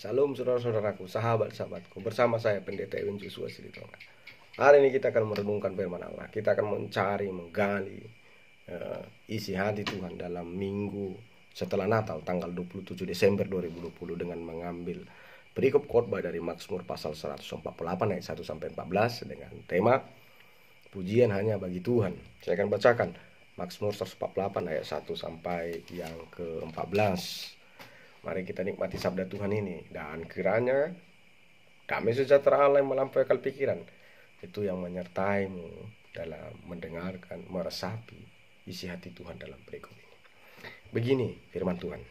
Salam saudara-saudaraku, sahabat-sahabatku. Bersama saya Pendeta Ewin Joshua Silitonga. Hari ini kita akan merenungkan firman Allah. Kita akan mencari, menggali isi hati Tuhan dalam minggu setelah Natal tanggal 27 Desember 2020 dengan mengambil perikop khotbah dari Mazmur pasal 148 ayat 1 sampai 14 dengan tema pujian hanya bagi Tuhan. Saya akan bacakan Mazmur 148 ayat 1 sampai yang ke-14. Mari kita nikmati sabda Tuhan ini. Dan kiranya damai sejahtera Allah yang melampaui akal pikiran itu yang menyertaimu dalam mendengarkan, meresapi isi hati Tuhan dalam perikop ini. Begini firman Tuhan.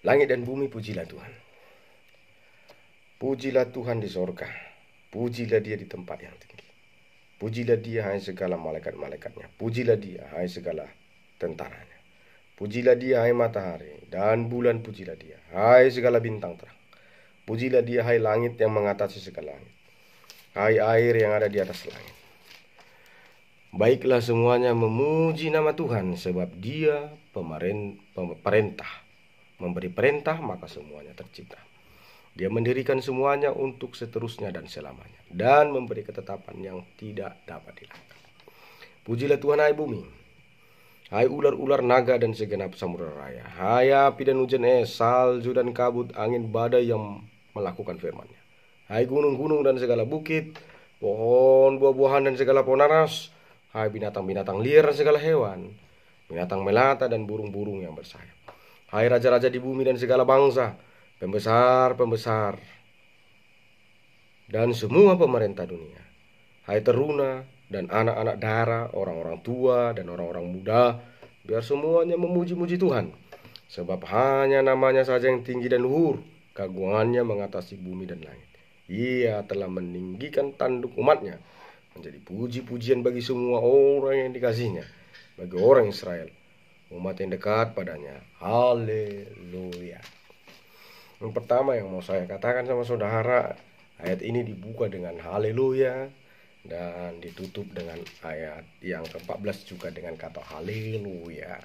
Langit dan bumi pujilah Tuhan. Pujilah Tuhan di sorga. Pujilah dia di tempat yang tinggi. Pujilah dia hai segala malaikat-malaikatnya. Pujilah dia hai segala tentaranya. Pujilah dia hai matahari dan bulan, pujilah dia hai segala bintang terang. Pujilah dia hai langit yang mengatasi segala langit, hai air yang ada di atas langit. Baiklah semuanya memuji nama Tuhan, sebab dia pemerintah, memberi perintah maka semuanya tercipta. Dia mendirikan semuanya untuk seterusnya dan selamanya, dan memberi ketetapan yang tidak dapat dilanggar. Pujilah Tuhan hai bumi, hai ular-ular naga dan segenap samudera raya, hai api dan hujan es, salju dan kabut, angin badai yang melakukan firman-Nya, hai gunung-gunung dan segala bukit, pohon buah-buahan dan segala pohon naras, hai binatang-binatang liar dan segala hewan, binatang melata dan burung-burung yang bersayap, hai raja-raja di bumi dan segala bangsa, pembesar-pembesar dan semua pemerintah dunia, hai teruna dan anak-anak dara, orang-orang tua dan orang-orang muda, biar semuanya memuji-muji Tuhan. Sebab hanya namanya saja yang tinggi dan luhur, keagungannya mengatasi bumi dan langit. Ia telah meninggikan tanduk umatnya, menjadi puji-pujian bagi semua orang yang dikasihnya, bagi orang Israel, umat yang dekat padanya. Haleluya. Yang pertama yang mau saya katakan sama saudara, ayat ini dibuka dengan haleluya dan ditutup dengan ayat yang ke-14 juga dengan kata haleluya.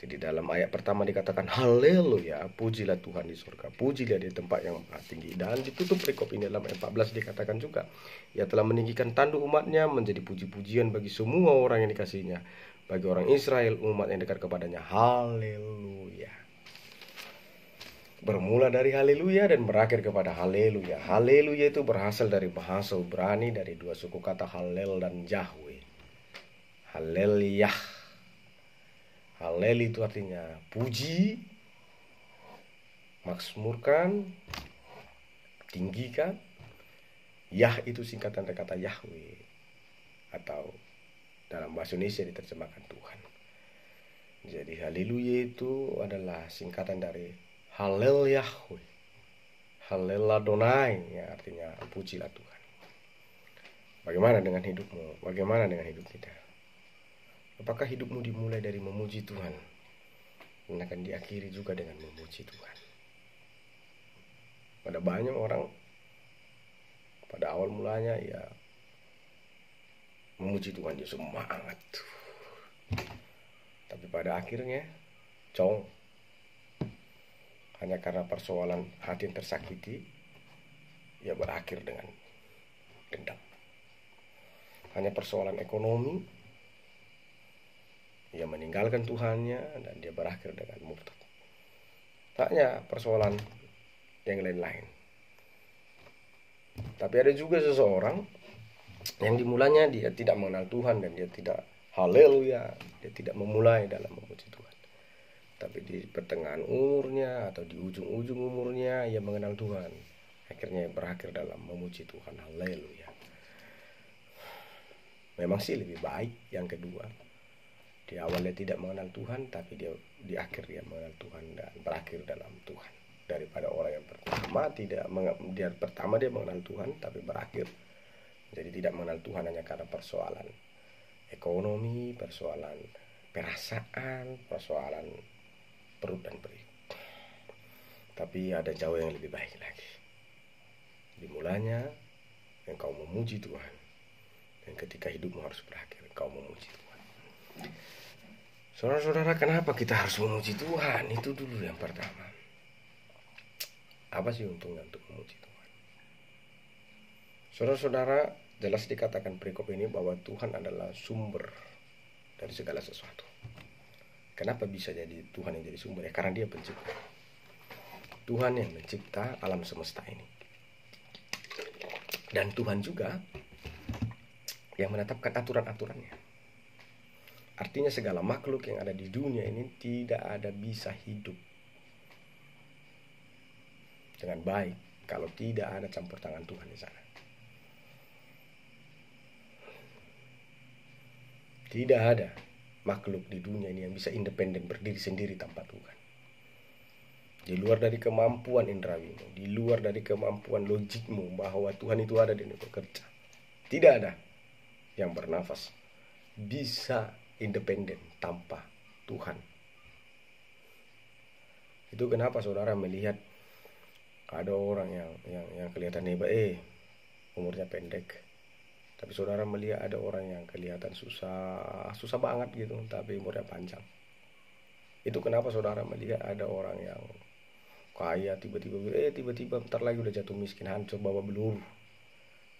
Jadi dalam ayat pertama dikatakan haleluya, pujilah Tuhan di surga, pujilah di tempat yang tinggi. Dan ditutup perikop ini dalam ayat 14 dikatakan juga, ia telah meninggikan tanduk umatnya menjadi puji-pujian bagi semua orang yang dikasihnya, bagi orang Israel, umat yang dekat kepadanya. Haleluya. Bermula dari haleluya dan berakhir kepada haleluya. Haleluya itu berasal dari bahasa Ibrani dari dua suku kata halel dan Yahweh. Haleliyah. Halel itu artinya puji, maksmurkan, tinggikan. Yah itu singkatan dari kata Yahweh, atau dalam bahasa Indonesia diterjemahkan Tuhan. Jadi haleluya itu adalah singkatan dari Halel Yahweh, Halel Adonai, yang artinya pujilah Tuhan. Bagaimana dengan hidupmu? Bagaimana dengan hidup kita? Apakah hidupmu dimulai dari memuji Tuhan dan akan diakhiri juga dengan memuji Tuhan? Pada banyak orang pada awal mulanya ya memuji Tuhan, dia semangat, tapi pada akhirnya hanya karena persoalan hati yang tersakiti, ia berakhir dengan dendam. Hanya persoalan ekonomi, ia meninggalkan Tuhannya dan dia berakhir dengan murtad. Hanya persoalan yang lain-lain. Tapi ada juga seseorang yang dimulanya dia tidak mengenal Tuhan dan dia tidak haleluya, dia tidak memulai dalam memuji Tuhan. Tapi di pertengahan umurnya atau di ujung-ujung umurnya ia mengenal Tuhan. Akhirnya berakhir dalam memuji Tuhan. Haleluya. Memang sih lebih baik yang kedua. Di awalnya tidak mengenal Tuhan, tapi di akhir dia mengenal Tuhan dan berakhir dalam Tuhan. Daripada orang yang pertama dia mengenal Tuhan, tapi berakhir jadi tidak mengenal Tuhan hanya karena persoalan ekonomi, persoalan perasaan, persoalan perut dan perut. Tapi ada jauh yang lebih baik lagi. Dimulanya engkau memuji Tuhan, dan ketika hidupmu harus berakhir engkau memuji Tuhan. Saudara-saudara, kenapa kita harus memuji Tuhan? Itu dulu yang pertama. Apa sih untungnya untuk memuji Tuhan? Saudara-saudara, jelas dikatakan perikop ini bahwa Tuhan adalah sumber dari segala sesuatu. Kenapa bisa jadi Tuhan yang jadi sumber? Ya karena Dia pencipta. Tuhan yang mencipta alam semesta ini. Dan Tuhan juga yang menetapkan aturan-aturannya. Artinya segala makhluk yang ada di dunia ini tidak ada bisa hidup dengan baik kalau tidak ada campur tangan Tuhan di sana. Tidak ada makhluk di dunia ini yang bisa independen berdiri sendiri tanpa Tuhan. Di luar dari kemampuan indrawimu, di luar dari kemampuan logikmu bahwa Tuhan itu ada dan bekerja. Tidak ada yang bernafas bisa independen tanpa Tuhan. Itu kenapa saudara melihat ada orang yang kelihatan hebat, umurnya pendek. Tapi saudara melihat ada orang yang kelihatan susah banget gitu, tapi umurnya panjang. Itu kenapa saudara melihat ada orang yang kaya tiba-tiba bentar lagi udah jatuh miskin, hancur, bawa belur.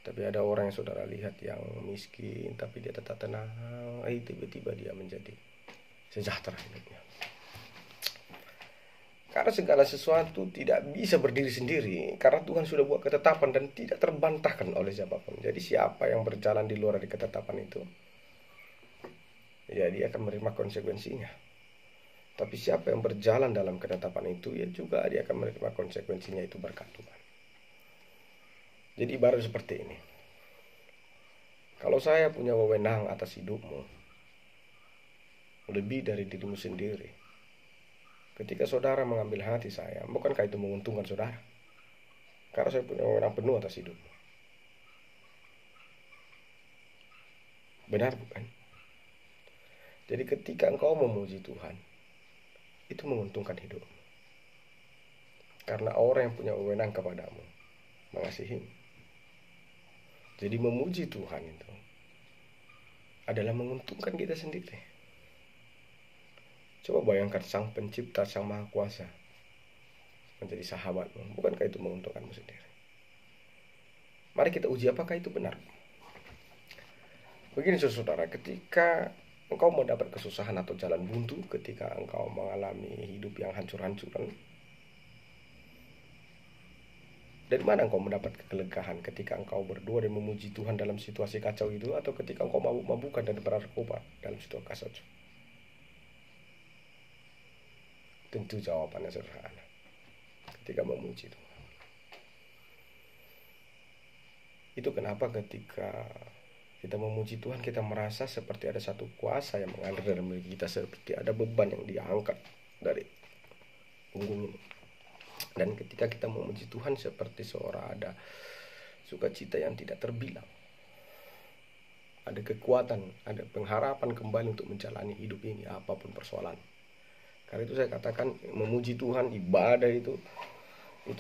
Tapi ada orang yang saudara lihat yang miskin tapi dia tetap tenang, tiba-tiba dia menjadi sejahtera hidupnya. Karena segala sesuatu tidak bisa berdiri sendiri, karena Tuhan sudah buat ketetapan dan tidak terbantahkan oleh siapapun. Jadi siapa yang berjalan di luar dari ketetapan itu, ya dia akan menerima konsekuensinya. Tapi siapa yang berjalan dalam ketetapan itu, ya juga dia akan menerima konsekuensinya, itu berkat Tuhan. Jadi ibarat seperti ini. Kalau saya punya wewenang atas hidupmu lebih dari dirimu sendiri, ketika saudara mengambil hati saya, bukankah itu menguntungkan saudara? Karena saya punya wewenang penuh atas hidupmu. Benar bukan? Jadi ketika engkau memuji Tuhan, itu menguntungkan hidupmu. Karena orang yang punya wewenang kepadamu mengasihimu. Jadi memuji Tuhan itu adalah menguntungkan kita sendiri. Coba bayangkan Sang Pencipta, Sang Maha Kuasa menjadi sahabatmu. Bukankah itu menguntungkanmu sendiri? Mari kita uji apakah itu benar. Begini saudara, ketika engkau mendapat kesusahan atau jalan buntu, ketika engkau mengalami hidup yang hancur-hancuran, dari mana engkau mendapat kelegaan? Ketika engkau berdoa dan memuji Tuhan dalam situasi kacau itu, atau ketika engkau mabuk-mabukan dan bernarkoba dalam situasi kacau? Tentu jawabannya sederhana. Ketika memuji Tuhan. Itu kenapa ketika kita memuji Tuhan, kita merasa seperti ada satu kuasa yang mengalir dalam diri kita, seperti ada beban yang diangkat dari punggung ini. Dan ketika kita memuji Tuhan, seperti seorang ada sukacita yang tidak terbilang. Ada kekuatan, ada pengharapan kembali untuk menjalani hidup ini, apapun persoalan. Karena itu saya katakan memuji Tuhan, ibadah itu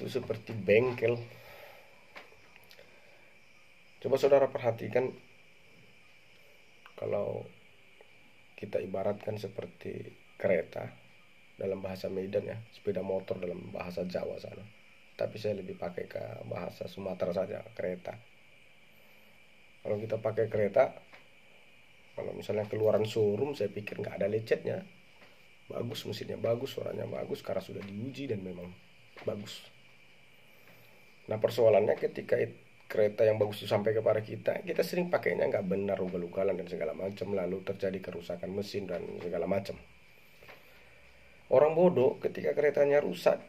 seperti bengkel. Coba saudara perhatikan, kalau kita ibaratkan seperti kereta dalam bahasa Medan ya, sepeda motor dalam bahasa Jawa sana. Tapi saya lebih pakai ke bahasa Sumatera saja, kereta. Kalau kita pakai kereta, kalau misalnya keluaran showroom, saya pikir nggak ada lecetnya. Bagus, mesinnya bagus, suaranya bagus, karena sudah diuji dan memang bagus. Nah persoalannya ketika kereta yang bagus itu sampai kepada kita sering pakainya nggak benar, ugal-ugalan dan segala macam, lalu terjadi kerusakan mesin dan segala macam. Orang bodoh ketika keretanya rusak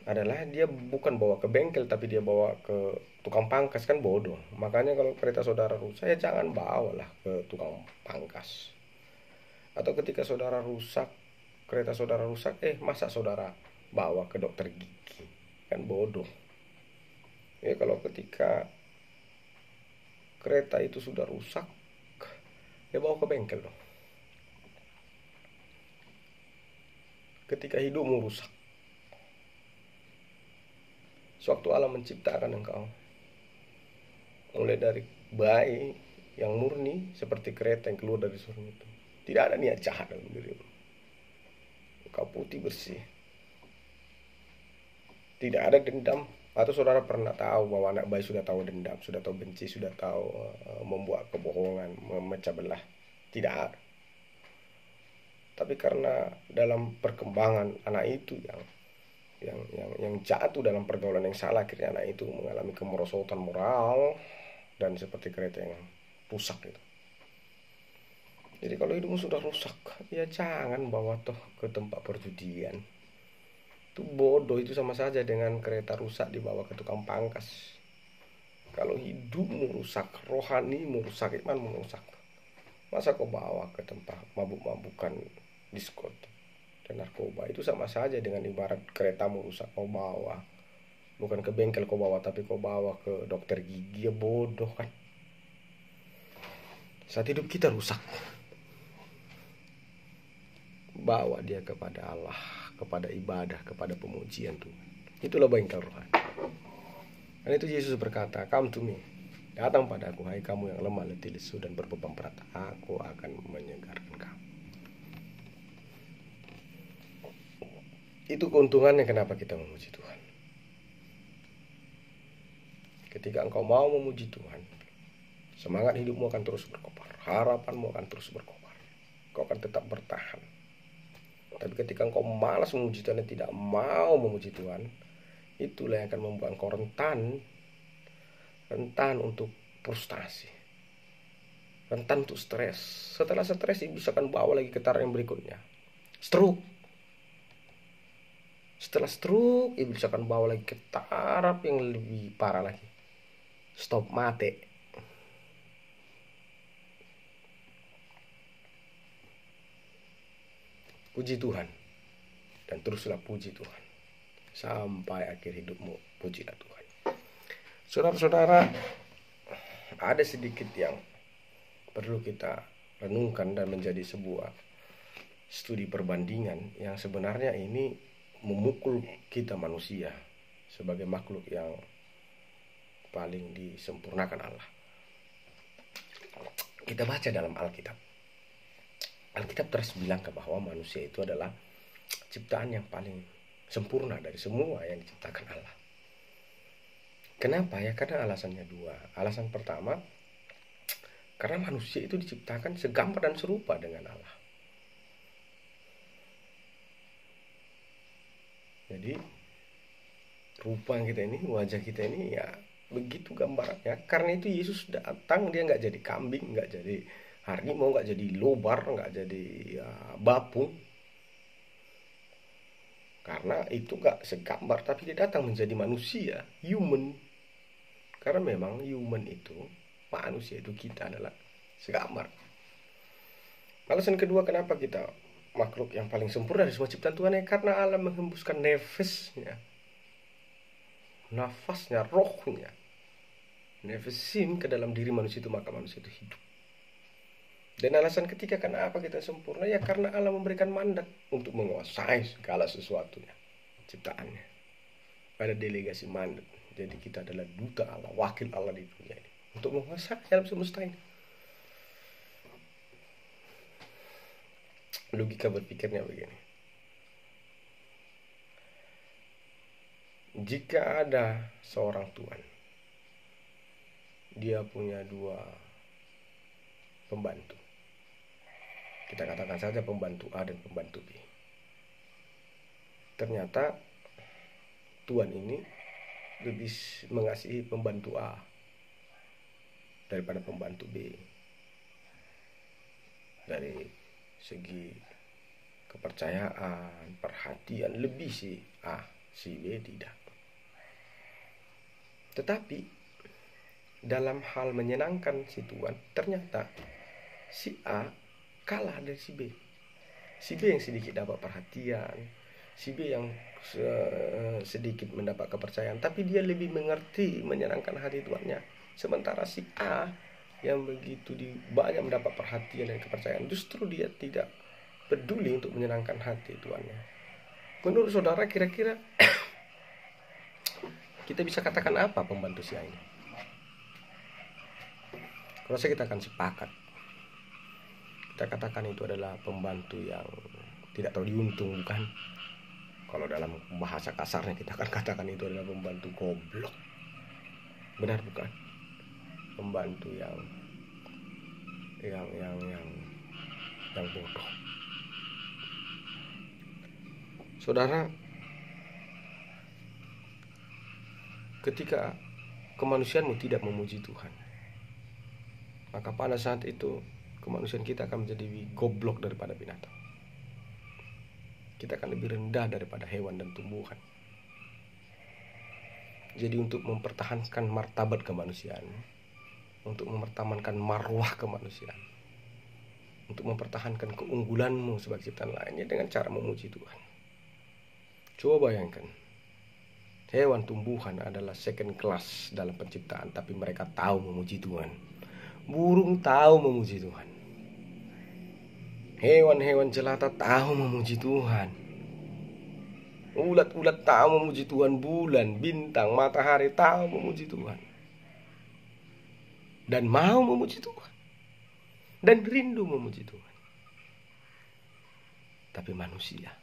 adalah dia bukan bawa ke bengkel, tapi dia bawa ke tukang pangkas, kan bodoh. Makanya kalau kereta saudara rusak, ya jangan bawalah ke tukang pangkas. Atau ketika saudara rusak, kereta saudara rusak, masa saudara bawa ke dokter gigi, kan bodoh. Ya kalau ketika kereta itu sudah rusak, ya bawa ke bengkel dong. Ketika hidupmu rusak, sewaktu Allah menciptakan engkau, mulai dari bayi yang murni seperti kereta yang keluar dari surga itu, tidak ada niat jahat dalam dirimu. Engkau putih bersih. Tidak ada dendam. Atau saudara pernah tahu bahwa anak bayi sudah tahu dendam, sudah tahu benci, sudah tahu membuat kebohongan, memecah belah? Tidak ada. Tapi karena dalam perkembangan anak itu yang jatuh dalam pergaulan yang salah, akhirnya anak itu mengalami kemerosotan moral dan seperti kereta yang rusak itu. Jadi kalau hidupmu sudah rusak, ya jangan bawa toh ke tempat perjudian. Itu bodoh, itu sama saja dengan kereta rusak dibawa ke tukang pangkas. Kalau hidupmu rusak, rohanimu rusak, imanmu rusak, masa kau bawa ke tempat mabuk-mabukan, diskotik dan narkoba? Itu sama saja dengan ibarat keretamu rusak kau bawa, bukan ke bengkel kau bawa, tapi kau bawa ke dokter gigi. Ya bodoh kan. Saat hidup kita rusak, bawa dia kepada Allah, kepada ibadah, kepada pemujian Tuhan. Itulah bengkel rohani. Dan itu Yesus berkata, "Come to me, datang padaku, hai kamu yang lemah, letih, lesu, dan berbeban berat, aku akan menyegarkan kamu." Itu keuntungannya kenapa kita memuji Tuhan. Ketika engkau mau memuji Tuhan, semangat hidupmu akan terus berkobar, harapanmu akan terus berkobar, kau akan tetap bertahan. Tapi ketika engkau malas memuji Tuhan dan tidak mau memuji Tuhan, itulah yang akan membuat engkau rentan untuk frustasi, rentan untuk stres. Setelah stres, iblis akan bawa lagi ke taraf yang berikutnya, stroke. Setelah stroke, iblis akan bawa lagi ke taraf yang lebih parah lagi, stop mate. Puji Tuhan, dan teruslah puji Tuhan sampai akhir hidupmu. Pujilah Tuhan. Saudara-saudara, ada sedikit yang perlu kita renungkan dan menjadi sebuah studi perbandingan yang sebenarnya ini memukul kita manusia sebagai makhluk yang paling disempurnakan Allah. Kita baca dalam Alkitab. Alkitab terus bilang bahwa manusia itu adalah ciptaan yang paling sempurna dari semua yang diciptakan Allah. Kenapa ya? Karena alasannya dua. Alasan pertama, karena manusia itu diciptakan segambar dan serupa dengan Allah. Jadi rupa kita ini, wajah kita ini ya begitu gambarannya. Karena itu Yesus datang, dia nggak jadi kambing, nggak jadi harimau, nggak jadi lobar, nggak jadi bapung. Karena itu nggak segambar, tapi dia datang menjadi manusia, human. Karena memang human itu, manusia itu, kita adalah segambar. Alasan kedua kenapa kita makhluk yang paling sempurna dari semua ciptaan Tuhan, ya karena Allah menghembuskan nafasnya, rohnya, nefesim ke dalam diri manusia itu, maka manusia itu hidup. Dan alasan ketiga kenapa kita sempurna, ya karena Allah memberikan mandat untuk menguasai segala sesuatunya, ciptaannya. Ada delegasi mandat. Jadi kita adalah duta Allah, wakil Allah di dunia ini, untuk menguasai alam semesta ini. Logika berpikirnya begini. Jika ada seorang tuan, dia punya dua pembantu. Kita katakan saja pembantu A dan pembantu B. Ternyata tuan ini lebih mengasihi pembantu A daripada pembantu B. Dari segi kepercayaan, perhatian, lebih si A, si B tidak. Tetapi dalam hal menyenangkan si tuan, ternyata si A kalah dari si B. Si B yang sedikit dapat perhatian, si B yang sedikit mendapat kepercayaan, tapi dia lebih mengerti menyenangkan hati tuannya. Sementara si A yang begitu banyak mendapat perhatian dan kepercayaan, justru dia tidak peduli untuk menyenangkan hati tuannya. Menurut saudara, kira-kira kita bisa katakan apa pembantu si A ini? Kalau kita akan sepakat, kita katakan itu adalah pembantu yang tidak tahu diuntung, bukan? Kalau dalam bahasa kasarnya kita akan katakan itu adalah pembantu goblok. Benar bukan? Pembantu yang bodoh. Saudara, ketika kemanusiaanmu tidak memuji Tuhan, maka pada saat itu kemanusiaan kita akan menjadi goblok daripada binatang. Kita akan lebih rendah daripada hewan dan tumbuhan. Jadi untuk mempertahankan martabat kemanusiaan, untuk mempertahankan marwah kemanusiaan, untuk mempertahankan keunggulanmu sebagai ciptaan lainnya dengan cara memuji Tuhan. Coba bayangkan, hewan tumbuhan adalah second class dalam penciptaan, tapi mereka tahu memuji Tuhan. Burung tahu memuji Tuhan. Hewan-hewan jelata tahu memuji Tuhan. Ulat-ulat tahu memuji Tuhan. Bulan, bintang, matahari tahu memuji Tuhan. Dan mau memuji Tuhan. Dan rindu memuji Tuhan. Tapi manusia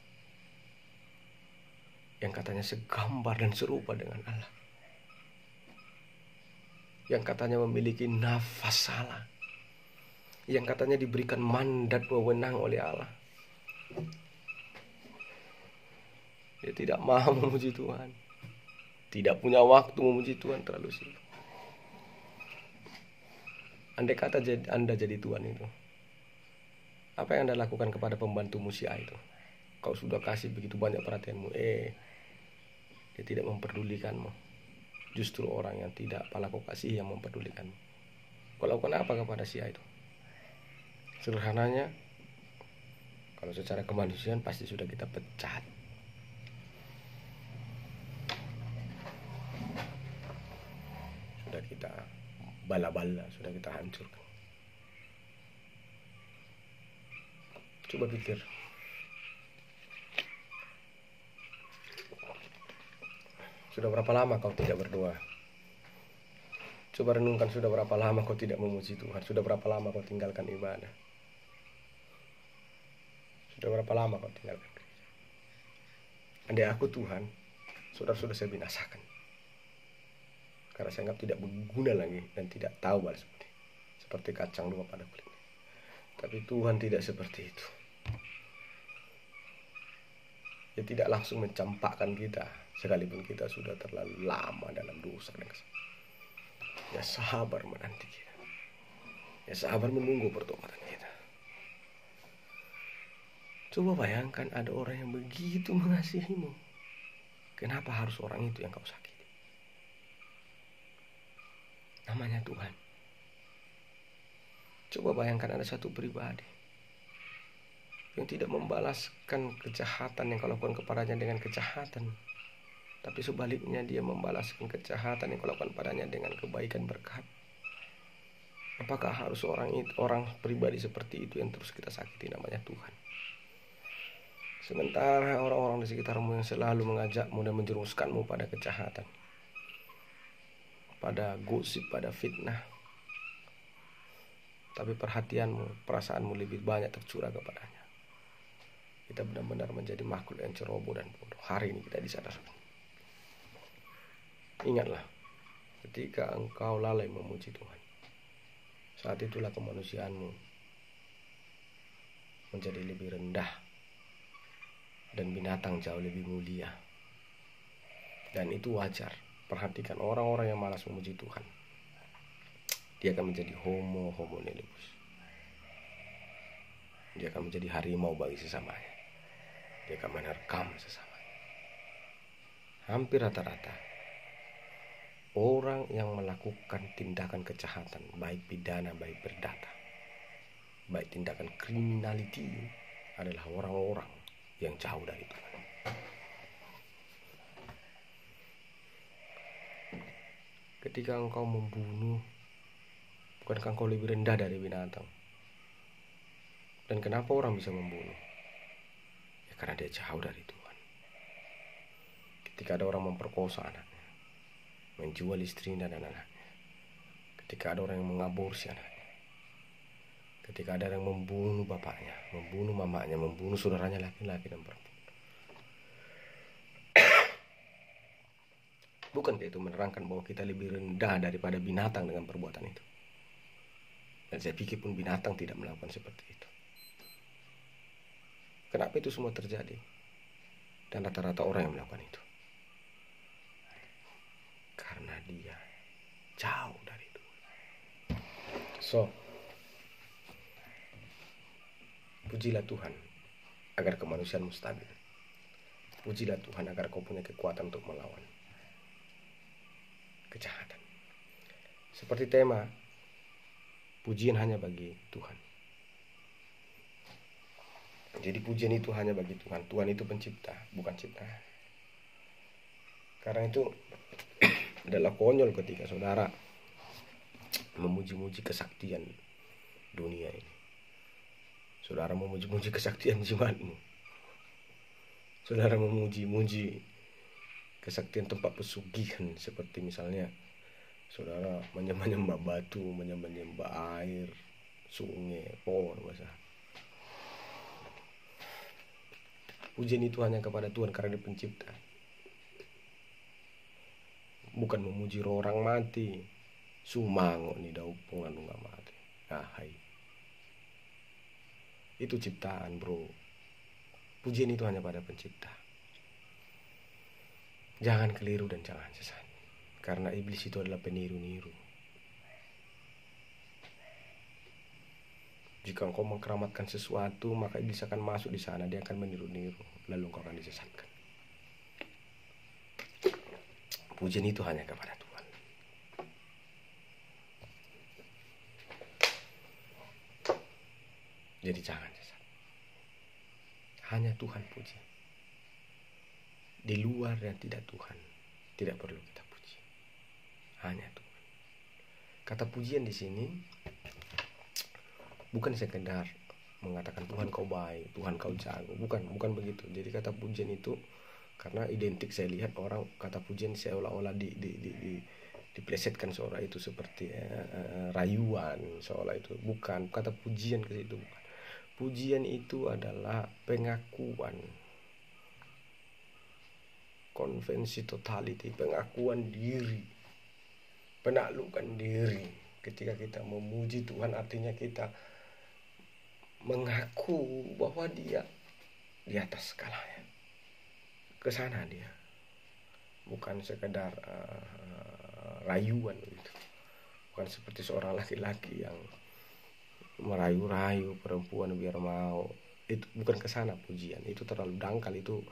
yang katanya segambar dan serupa dengan Allah, yang katanya memiliki nafas Allah, yang katanya diberikan mandat wewenang oleh Allah, dia tidak mau memuji Tuhan, tidak punya waktu memuji Tuhan, terlalu sibuk. Andai kata Anda jadi Tuhan itu, apa yang Anda lakukan kepada pembantumu si A itu? Kau sudah kasih begitu banyak perhatianmu, dia tidak memperdulikanmu. Justru orang yang tidak kau kasih yang memperdulikanmu. Kau lakukan apa kepada si A itu? Sederhananya, kalau secara kemanusiaan pasti sudah kita pecat. Sudah kita bala-bala, sudah kita hancurkan. Coba pikir, sudah berapa lama kau tidak berdoa? Coba renungkan, sudah berapa lama kau tidak memuji Tuhan? Sudah berapa lama kau tinggalkan ibadah? Sudah berapa lama kau tinggalkan gereja? Andai aku Tuhan, saudara sudah saya binasakan. Karena saya anggap tidak berguna lagi dan tidak tahu balas budi. Seperti kacang dua pada kulitnya. Tapi Tuhan tidak seperti itu. Dia tidak langsung mencampakkan kita, sekalipun kita sudah terlalu lama dalam dosa dan kesalahan. Dia sabar menanti kita. Dia sabar menunggu pertobatan kita. Coba bayangkan ada orang yang begitu mengasihimu. Kenapa harus orang itu yang kau sakiti? Namanya Tuhan. Coba bayangkan ada satu pribadi yang tidak membalaskan kejahatan yang kau lakukan kepadanya dengan kejahatan, tapi sebaliknya dia membalaskan kejahatan yang kau lakukan padanya dengan kebaikan berkat. Apakah harus orang pribadi seperti itu yang terus kita sakiti? Namanya Tuhan. Sementara orang-orang di sekitarmu yang selalu mengajakmu dan menjerumuskanmu pada kejahatan, pada gosip, pada fitnah, tapi perhatianmu, perasaanmu lebih banyak tercurah kepadanya. Kita benar-benar menjadi makhluk yang ceroboh dan bodoh. Hari ini kita disadarkan. Ingatlah, ketika engkau lalai memuji Tuhan, saat itulah kemanusiaanmu menjadi lebih rendah dan binatang jauh lebih mulia. Dan itu wajar. Perhatikan orang-orang yang malas memuji Tuhan, dia akan menjadi homo hominidus. Dia akan menjadi harimau bagi sesamanya. Dia akan menerkam sesamanya. Hampir rata-rata orang yang melakukan tindakan kejahatan, baik pidana, baik perdata, baik tindakan kriminality, adalah orang-orang yang jauh dari Tuhan. Ketika engkau membunuh, bukankah engkau lebih rendah dari binatang? Dan kenapa orang bisa membunuh? Ya karena dia jauh dari Tuhan. Ketika ada orang memperkosa anaknya, menjual istrinya dan anaknya, ketika ada orang yang mengaborsi anaknya, ketika ada yang membunuh bapaknya, membunuh mamanya, membunuh saudaranya laki-laki dan perempuan, Bukankah itu menerangkan bahwa kita lebih rendah daripada binatang dengan perbuatan itu? Dan saya pikir pun binatang tidak melakukan seperti itu. Kenapa itu semua terjadi? Dan rata-rata orang yang melakukan itu karena dia jauh dari itu. So, pujilah Tuhan agar kemanusiaanmu stabil. Pujilah Tuhan agar kau punya kekuatan untuk melawan kejahatan. Seperti tema, pujian hanya bagi Tuhan. Jadi pujian itu hanya bagi Tuhan. Tuhan itu pencipta, bukan ciptaan. Karena itu adalah konyol ketika saudara memuji-muji kesaktian dunia ini. Saudara memuji-muji kesaktian jimatmu. Saudara memuji-muji kesaktian tempat pesugihan, seperti misalnya saudara menyembah-nyembah batu, menyembah-nyembah air, sungai, pohon, bahasa. Pujian itu hanya kepada Tuhan karena Dia pencipta. Bukan memuji orang mati. Sumango ni daw pong ano nga mati. Hai. Itu ciptaan, bro. Pujian itu hanya pada pencipta. Jangan keliru dan jangan sesat. Karena iblis itu adalah peniru-niru. Jika engkau mengkeramatkan sesuatu, maka iblis akan masuk di sana. Dia akan meniru-niru. Lalu engkau akan disesatkan. Pujian itu hanya kepada Tuhan. Jadi jangan sesat. Hanya Tuhan puji. Di luar dan tidak Tuhan, tidak perlu kita puji. Hanya Tuhan. Kata pujian di sini bukan sekedar mengatakan Tuhan kau baik, Tuhan kau jago, bukan begitu. Jadi kata pujian itu, karena identik saya lihat orang kata pujian seolah-olah diplesetkan seolah itu seperti rayuan, seolah itu bukan. Kata pujian ke situ bukan. Pujian itu adalah pengakuan, konvensi totality, pengakuan diri, penaklukan diri. Ketika kita memuji Tuhan, artinya kita mengaku bahwa Dia di atas segalanya. Ke sana Dia, bukan sekedar rayuan gitu. Bukan seperti seorang laki-laki yang merayu-rayu perempuan biar mau. Itu bukan ke sana pujian. Itu terlalu dangkal. Itu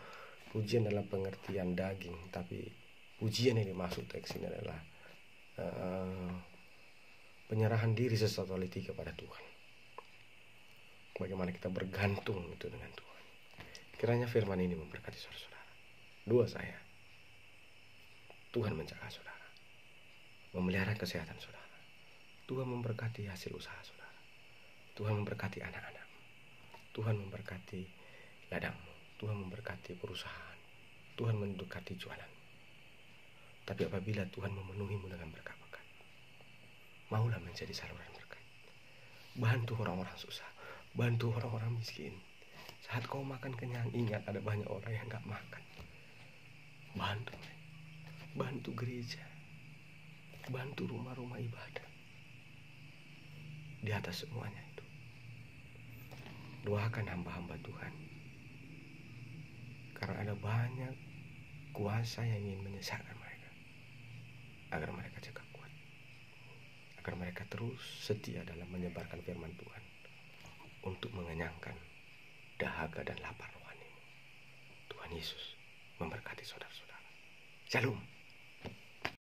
pujian dalam pengertian daging. Tapi pujian yang dimaksud teks ini adalah penyerahan diri sesuatu kepada Tuhan. Bagaimana kita bergantung itu dengan Tuhan. Kiranya firman ini memberkati saudara-saudara. Doa saya, Tuhan menjaga saudara, memelihara kesehatan saudara. Tuhan memberkati hasil usaha saudara. Tuhan memberkati anak-anak. Tuhan memberkati ladangmu. Tuhan memberkati perusahaan. Tuhan memberkati jualan. Tapi apabila Tuhan memenuhimu dengan berkat-berkat, maulah menjadi saluran berkat. Bantu orang-orang susah. Bantu orang-orang miskin. Saat kau makan kenyang, ingat ada banyak orang yang gak makan. Bantu. Bantu gereja. Bantu rumah-rumah ibadah. Di atas semuanya itu, doakan hamba-hamba Tuhan. Karena ada banyak kuasa yang ingin menyesatkan mereka, agar mereka cekap kuat, agar mereka terus setia dalam menyebarkan firman Tuhan untuk mengenyangkan dahaga dan lapar rohani. Tuhan Yesus memberkati saudara-saudara. Shalom.